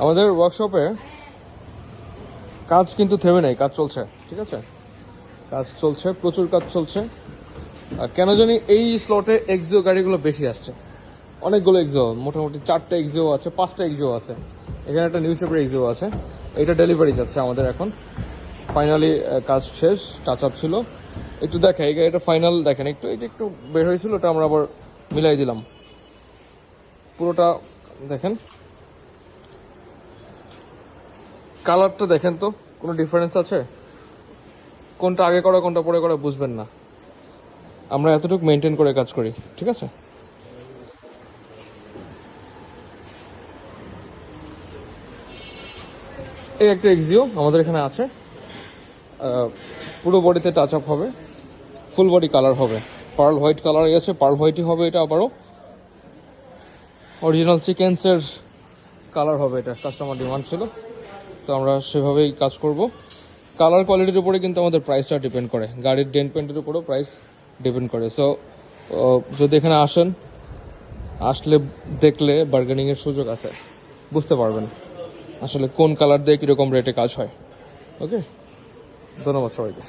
আমাদের ওয়ার্কশপে কাজ কিন্তু থেমে নেই, কাজ চলছে, ঠিক আছে, কাজ চলছে, প্রচুর কাজ চলছে। আর কেন জানি এই স্লটে এক্সিও গাড়িগুলো বেশি আসছে, অনেকগুলো এক্সিও, মোটামুটি 4টা এক্সিও আছে, 5টা এক্সিও আছে, এখানে একটা নিউজ পেপার এক্সিও আছে। এটা ডেলিভারি যাচ্ছে আমাদের এখন, ফাইনালি কাজ শেষ, টাচ আপ ছিল। একটু দেখেন এই গাড়িটা ফাইনাল দেখেন একটু, এই যে একটু বের হয়েছিল ওটা আমরা আবার মিলাই দিলাম, পুরোটা দেখেন, কালারটা দেখেন তো কোনো ডিফারেন্স আছে? কোনটা আগে করা কোনটা পরে করা বুঝবেন না, আমরা এতটুকু মেনটেন করে কাজ করি, ঠিক আছে। এই একটা এক্সিও আমাদের এখানে আছে, পুরো বডিতে টাচ আপ হবে, ফুল বডি কালার হবে, পার্ল হোয়াইট কালার আছে, পার্ল হোয়াইটই হবে এটা, আবারও অরিজিনাল চিকেন্সের কালার হবে, এটা কাস্টমার ডিমান্ড ছিল, তো আমরা সেভাবেই কাজ করব। কালার কোয়ালিটির উপরে কিন্তু আমাদের প্রাইসটা ডিপেন্ড করে, গাড়ির ডেন্ট পেন্টের উপরেও প্রাইস ডিপেন্ড করে। সো যদি এখানে আসেন, আসলে দেখলে বার্গেনিংয়ের সুযোগ আছে, বুঝতে পারবেন আসলে কোন কালার দিয়ে কীরকম রেটে কাজ হয়। ওকে, ধন্যবাদ সবাইকে।